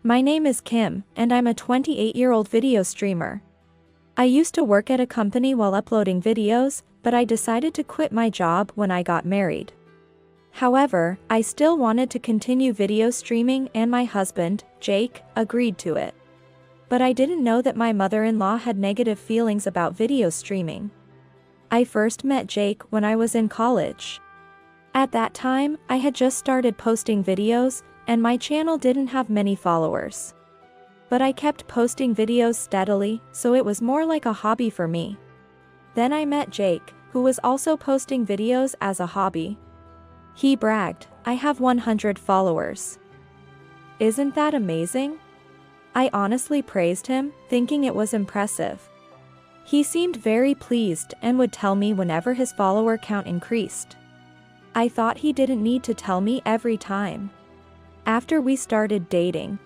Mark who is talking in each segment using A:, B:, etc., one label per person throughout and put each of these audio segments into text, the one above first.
A: My name is Kim, and I'm a 28-year-old video streamer. I used to work at a company while uploading videos, but I decided to quit my job when I got married. However, I still wanted to continue video streaming and my husband, Jake, agreed to it. But I didn't know that my mother-in-law had negative feelings about video streaming. I first met Jake when I was in college. At that time, I had just started posting videos, and my channel didn't have many followers. But I kept posting videos steadily, so it was more like a hobby for me. Then I met Jake, who was also posting videos as a hobby. He bragged, "I have 100 followers. Isn't that amazing?" I honestly praised him, thinking it was impressive. He seemed very pleased and would tell me whenever his follower count increased. I thought he didn't need to tell me every time. After we started dating,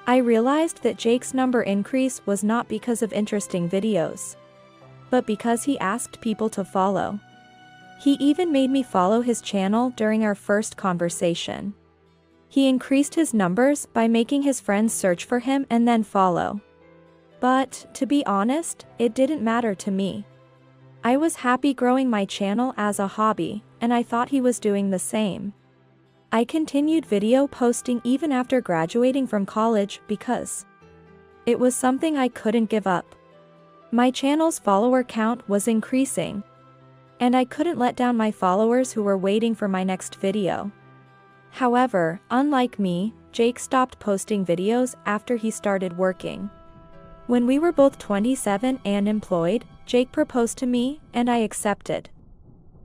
A: I realized that Jake's number increase was not because of interesting videos, but because he asked people to follow. He even made me follow his channel during our first conversation. He increased his numbers by making his friends search for him and then follow. But, to be honest, it didn't matter to me. I was happy growing my channel as a hobby, and I thought he was doing the same. I continued video posting even after graduating from college because it was something I couldn't give up. My channel's follower count was increasing, and I couldn't let down my followers who were waiting for my next video. However, unlike me, Jake stopped posting videos after he started working. When we were both 27 and employed, Jake proposed to me, and I accepted.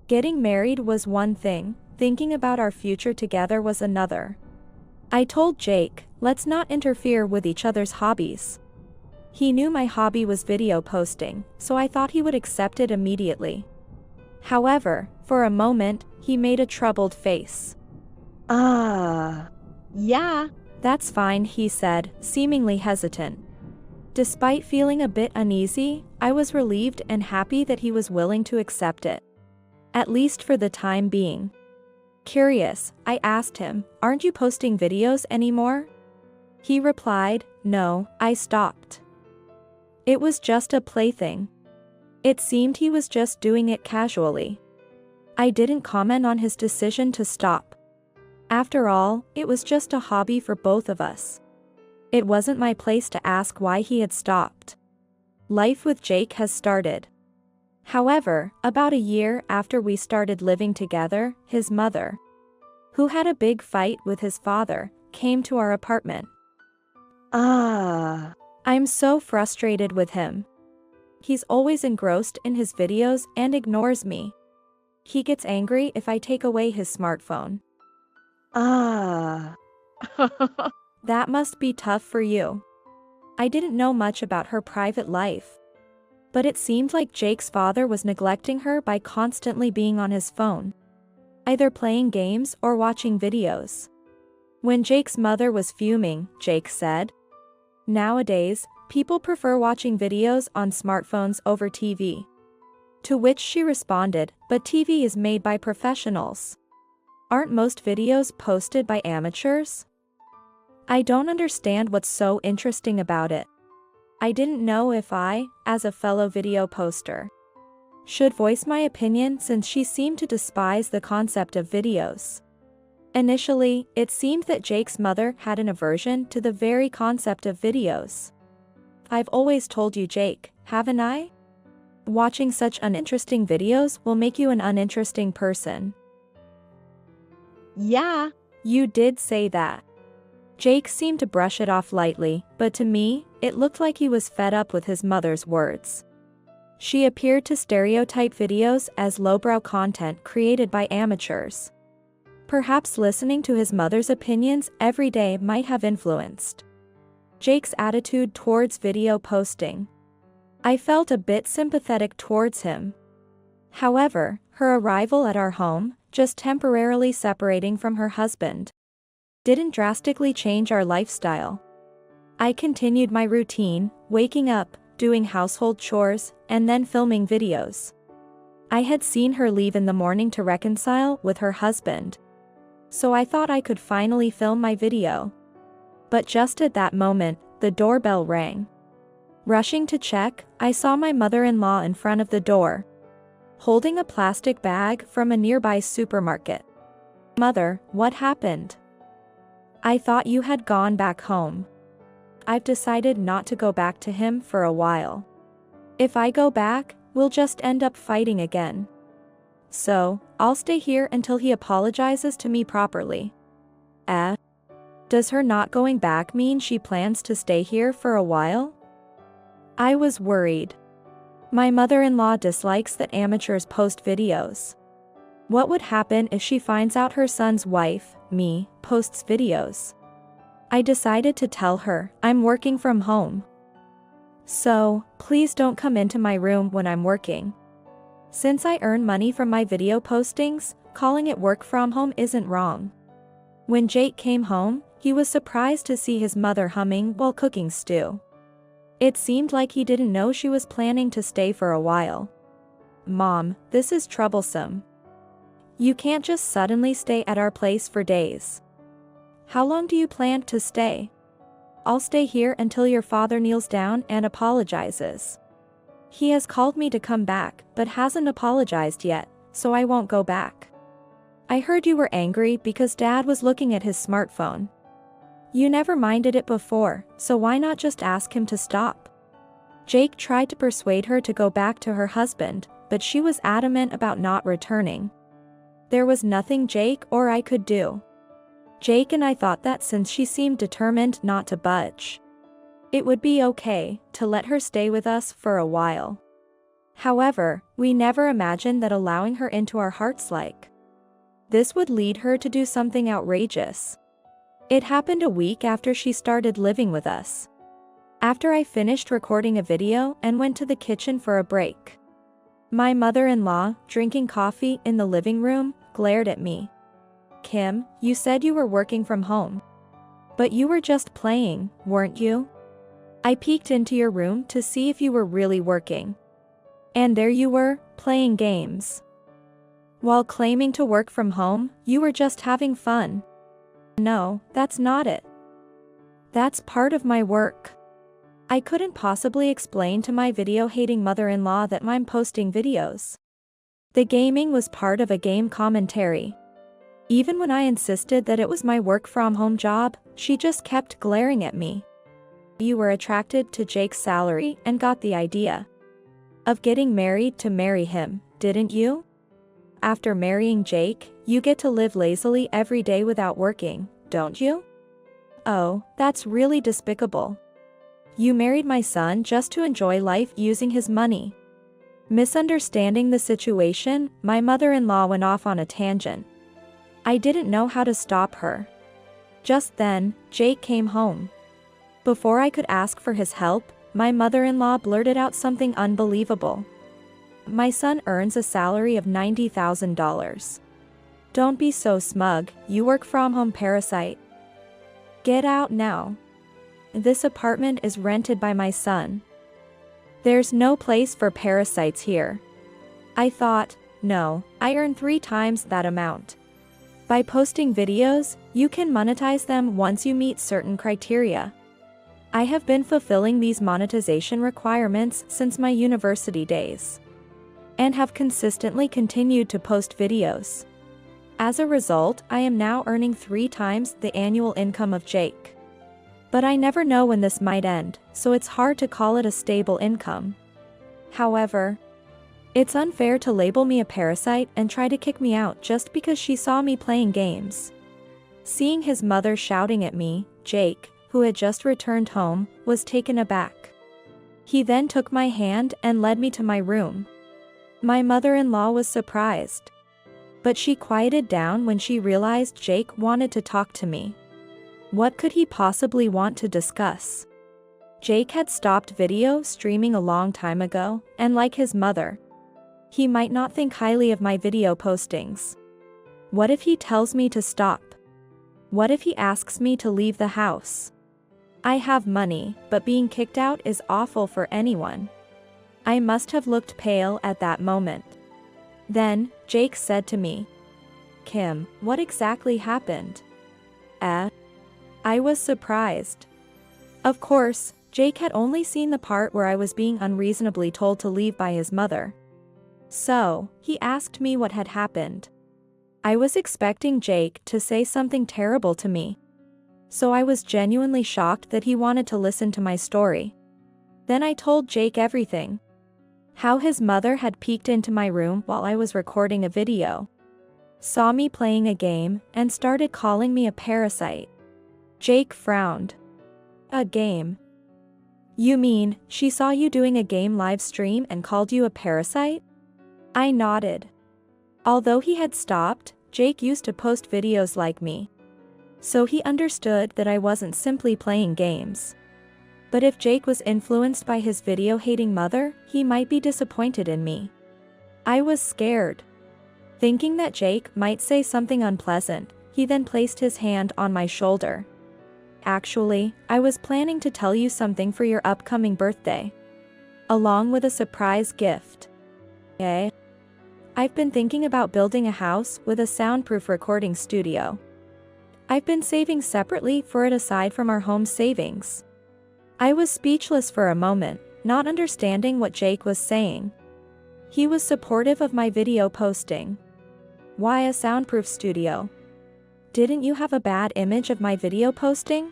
A: Getting married was one thing, thinking about our future together was another. I told Jake, let's not interfere with each other's hobbies. He knew my hobby was video posting, so I thought he would accept it immediately. However, for a moment, he made a troubled face.
B: Yeah.
A: That's fine, he said, seemingly hesitant. Despite feeling a bit uneasy, I was relieved and happy that he was willing to accept it. At least for the time being. Curious, I asked him, "Aren't you posting videos anymore?" He replied, "No, I stopped. It was just a plaything." It seemed he was just doing it casually. I didn't comment on his decision to stop. After all, it was just a hobby for both of us. It wasn't my place to ask why he had stopped. Life with Jake has started. However, about a year after we started living together, his mother, who had a big fight with his father, came to our apartment. I'm so frustrated with him. He's always engrossed in his videos and ignores me. He gets angry if I take away his smartphone. That must be tough for you. I didn't know much about her private life, but it seemed like Jake's father was neglecting her by constantly being on his phone, either playing games or watching videos. When Jake's mother was fuming, Jake said, "Nowadays, people prefer watching videos on smartphones over TV." To which she responded, "But TV is made by professionals. Aren't most videos posted by amateurs?" I don't understand what's so interesting about it. I didn't know if I, as a fellow video poster, should voice my opinion since she seemed to despise the concept of videos. Initially, it seemed that Jake's mother had an aversion to the very concept of videos. I've always told you, Jake, haven't I? Watching such uninteresting videos will make you an uninteresting person.
B: Yeah.
A: You did say that. Jake seemed to brush it off lightly, but to me, it looked like he was fed up with his mother's words. She appeared to stereotype videos as lowbrow content created by amateurs. Perhaps listening to his mother's opinions every day might have influenced Jake's attitude towards video posting. I felt a bit sympathetic towards him. However, her arrival at our home, just temporarily separating from her husband, didn't drastically change our lifestyle. I continued my routine, waking up, doing household chores, and then filming videos. I had seen her leave in the morning to reconcile with her husband, so I thought I could finally film my video. But just at that moment, the doorbell rang. Rushing to check, I saw my mother-in-law in front of the door, holding a plastic bag from a nearby supermarket. "Mother, what happened? I thought you had gone back home." "I've decided not to go back to him for a while. If I go back, we'll just end up fighting again. So, I'll stay here until he apologizes to me properly." Does her not going back mean she plans to stay here for a while? I was worried. My mother-in-law dislikes that amateurs post videos. What would happen if she finds out her son's wife, me, posts videos? I decided to tell her I'm working from home. So, please don't come into my room when I'm working. Since I earn money from my video postings, calling it work from home isn't wrong. When Jake came home, he was surprised to see his mother humming while cooking stew. It seemed like he didn't know she was planning to stay for a while. "Mom, this is troublesome. You can't just suddenly stay at our place for days. How long do you plan to stay?" "I'll stay here until your father kneels down and apologizes. He has called me to come back, but hasn't apologized yet, so I won't go back." "I heard you were angry because Dad was looking at his smartphone. You never minded it before, so why not just ask him to stop?" Jake tried to persuade her to go back to her husband, but she was adamant about not returning. There was nothing Jake or I could do. Jake and I thought that since she seemed determined not to budge, it would be okay to let her stay with us for a while. However, we never imagined that allowing her into our hearts like this would lead her to do something outrageous. It happened a week after she started living with us. After I finished recording a video and went to the kitchen for a break, my mother-in-law, drinking coffee in the living room, glared at me. "Kim, you said you were working from home. But you were just playing, weren't you? I peeked into your room to see if you were really working. And there you were, playing games. While claiming to work from home, you were just having fun." "No, that's not it. That's part of my work." I couldn't possibly explain to my video-hating mother-in-law that I'm posting videos. The gaming was part of a game commentary. Even when I insisted that it was my work-from-home job, she just kept glaring at me. "You were attracted to Jake's salary and got the idea of getting married to marry him, didn't you? After marrying Jake, you get to live lazily every day without working, don't you? Oh, that's really despicable. You married my son just to enjoy life using his money." Misunderstanding the situation, my mother-in-law went off on a tangent. I didn't know how to stop her. Just then, Jake came home. Before I could ask for his help, my mother-in-law blurted out something unbelievable. "My son earns a salary of $90,000. Don't be so smug, you work from home parasite. Get out now. This apartment is rented by my son. There's no place for parasites here." I thought, no, I earn 3 times that amount. By posting videos, you can monetize them once you meet certain criteria. I have been fulfilling these monetization requirements since my university days, and have consistently continued to post videos. As a result, I am now earning 3 times the annual income of Jake. But I never know when this might end, so it's hard to call it a stable income. However, it's unfair to label me a parasite and try to kick me out just because she saw me playing games. Seeing his mother shouting at me, Jake, who had just returned home, was taken aback. He then took my hand and led me to my room. My mother-in-law was surprised, but she quieted down when she realized Jake wanted to talk to me. What could he possibly want to discuss? Jake had stopped video streaming a long time ago, and like his mother, he might not think highly of my video postings. What if he tells me to stop? What if he asks me to leave the house? I have money, but being kicked out is awful for anyone. I must have looked pale at that moment. Then, Jake said to me, "Kim, what exactly happened?" I was surprised. Of course, Jake had only seen the part where I was being unreasonably told to leave by his mother. So, he asked me what had happened. I was expecting Jake to say something terrible to me. So I was genuinely shocked that he wanted to listen to my story. Then I told Jake everything. How his mother had peeked into my room while I was recording a video, saw me playing a game, and started calling me a parasite. Jake frowned. A game? You mean, she saw you doing a game live stream and called you a parasite? I nodded. Although he had stopped, Jake used to post videos like me. So he understood that I wasn't simply playing games. But if Jake was influenced by his video-hating mother, he might be disappointed in me. I was scared. Thinking that Jake might say something unpleasant, he then placed his hand on my shoulder. Actually, I was planning to tell you something for your upcoming birthday, along with a surprise gift. Eh? I've been thinking about building a house with a soundproof recording studio. I've been saving separately for it aside from our home savings. I was speechless for a moment, not understanding what Jake was saying. He was supportive of my video posting. Why a soundproof studio? Didn't you have a bad image of my video posting?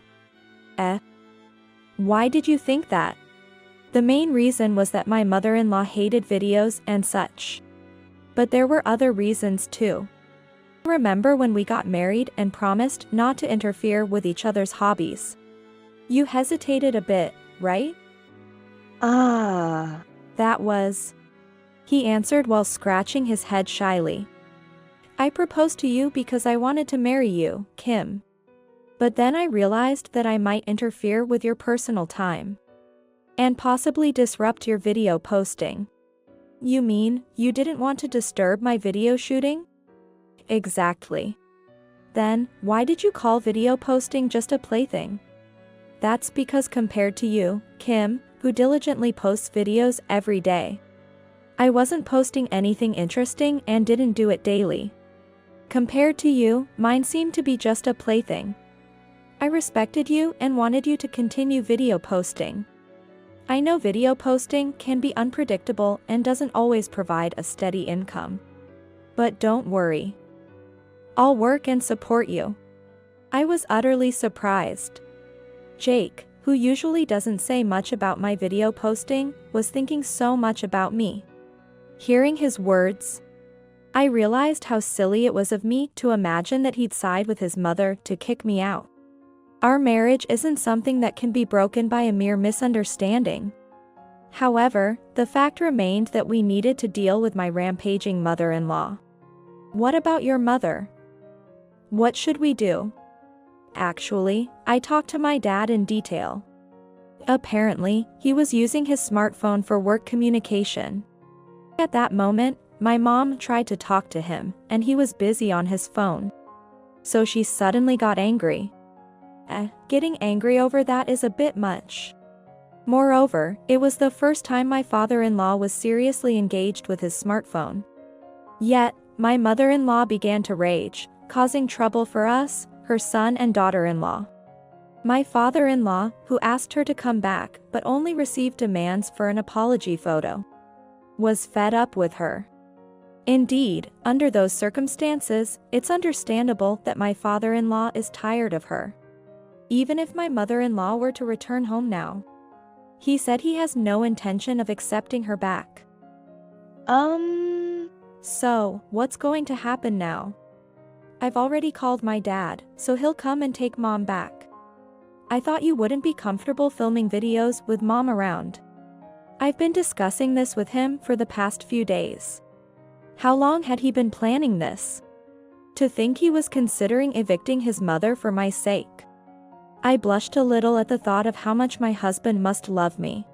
A: Why did you think that? The main reason was that my mother-in-law hated videos and such. But there were other reasons too. Remember when we got married and promised not to interfere with each other's hobbies? You hesitated a bit, right? That was... He answered while scratching his head shyly. I proposed to you because I wanted to marry you, Kim. But then I realized that I might interfere with your personal time. And possibly disrupt your video posting. You mean, you didn't want to disturb my video shooting? Exactly. Then, why did you call video posting just a plaything? That's because compared to you, Kim, who diligently posts videos every day, I wasn't posting anything interesting and didn't do it daily. Compared to you, mine seemed to be just a plaything. I respected you and wanted you to continue video posting. I know video posting can be unpredictable and doesn't always provide a steady income. But don't worry. I'll work and support you. I was utterly surprised. Jake, who usually doesn't say much about my video posting, was thinking so much about me. Hearing his words, I realized how silly it was of me to imagine that he'd side with his mother to kick me out. Our marriage isn't something that can be broken by a mere misunderstanding. However, the fact remained that we needed to deal with my rampaging mother-in-law. What about your mother? What should we do? Actually, I talked to my dad in detail. Apparently, he was using his smartphone for work communication. At that moment, my mom tried to talk to him, and he was busy on his phone. So she suddenly got angry. Getting angry over that is a bit much. Moreover, it was the first time my father-in-law was seriously engaged with his smartphone. Yet, my mother-in-law began to rage, causing trouble for us, her son and daughter-in-law. My father-in-law, who asked her to come back but only received demands for an apology photo, was fed up with her. Indeed, under those circumstances, it's understandable that my father-in-law is tired of her. Even if my mother-in-law were to return home now, he said he has no intention of accepting her back. So, what's going to happen now? I've already called my dad, so he'll come and take mom back. I thought you wouldn't be comfortable filming videos with mom around. I've been discussing this with him for the past few days. How long had he been planning this? To think he was considering evicting his mother for my sake. I blushed a little at the thought of how much my husband must love me.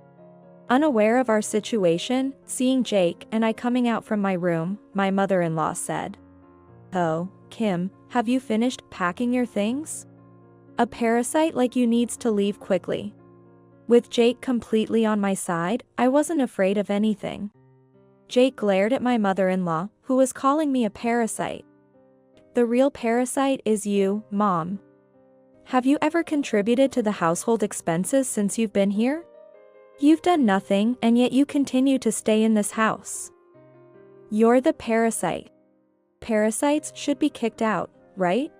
A: Unaware of our situation, seeing Jake and I coming out from my room, my mother-in-law said, "Oh, Kim, have you finished packing your things? A parasite like you needs to leave quickly." With Jake completely on my side, I wasn't afraid of anything. Jake glared at my mother-in-law, who was calling me a parasite. The real parasite is you, Mom. Have you ever contributed to the household expenses since you've been here? You've done nothing, and yet you continue to stay in this house. You're the parasite. Parasites should be kicked out, right?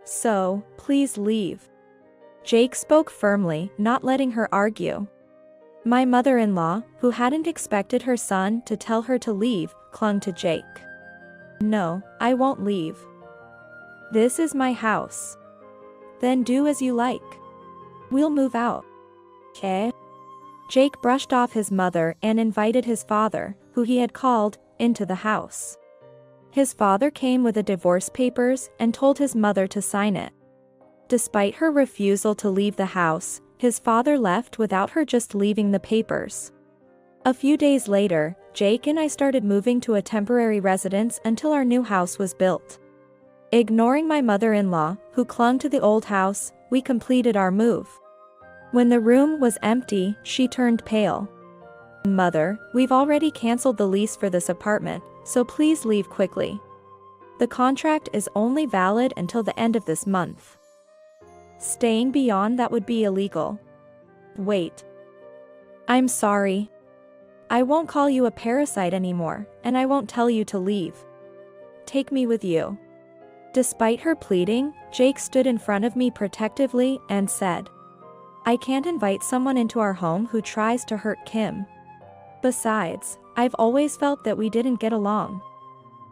A: So, please leave. Jake spoke firmly, not letting her argue. My mother-in-law, who hadn't expected her son to tell her to leave, clung to Jake. No, I won't leave. This is my house. Then do as you like. We'll move out. Okay? Jake brushed off his mother and invited his father, who he had called, into the house. His father came with the divorce papers and told his mother to sign it. Despite her refusal to leave the house, his father left without her just leaving the papers. A few days later, Jake and I started moving to a temporary residence until our new house was built. Ignoring my mother-in-law, who clung to the old house, we completed our move. When the room was empty, she turned pale. Mother, we've already canceled the lease for this apartment, so please leave quickly. The contract is only valid until the end of this month. Staying beyond that would be illegal. Wait. I'm sorry. I won't call you a parasite anymore, and I won't tell you to leave. Take me with you. Despite her pleading, Jake stood in front of me protectively and said, I can't invite someone into our home who tries to hurt Kim. Besides, I've always felt that we didn't get along.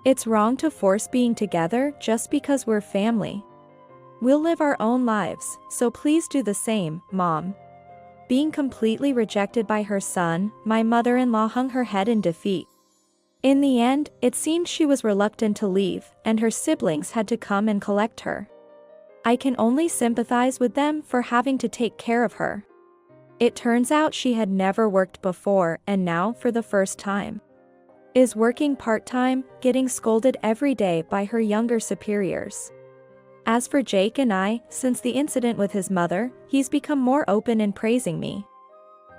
A: It's wrong to force being together just because we're family. We'll live our own lives, so please do the same, Mom. Being completely rejected by her son, my mother-in-law hung her head in defeat. In the end, it seemed she was reluctant to leave, and her siblings had to come and collect her. I can only sympathize with them for having to take care of her. It turns out she had never worked before and now for the first time is working part-time, getting scolded every day by her younger superiors. As for Jake and I, since the incident with his mother, he's become more open in praising me.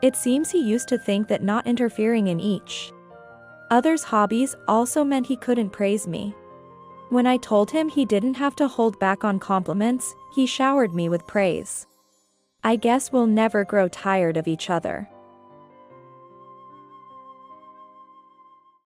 A: It seems he used to think that not interfering in each other's hobbies also meant he couldn't praise me. When I told him he didn't have to hold back on compliments, he showered me with praise. I guess we'll never grow tired of each other.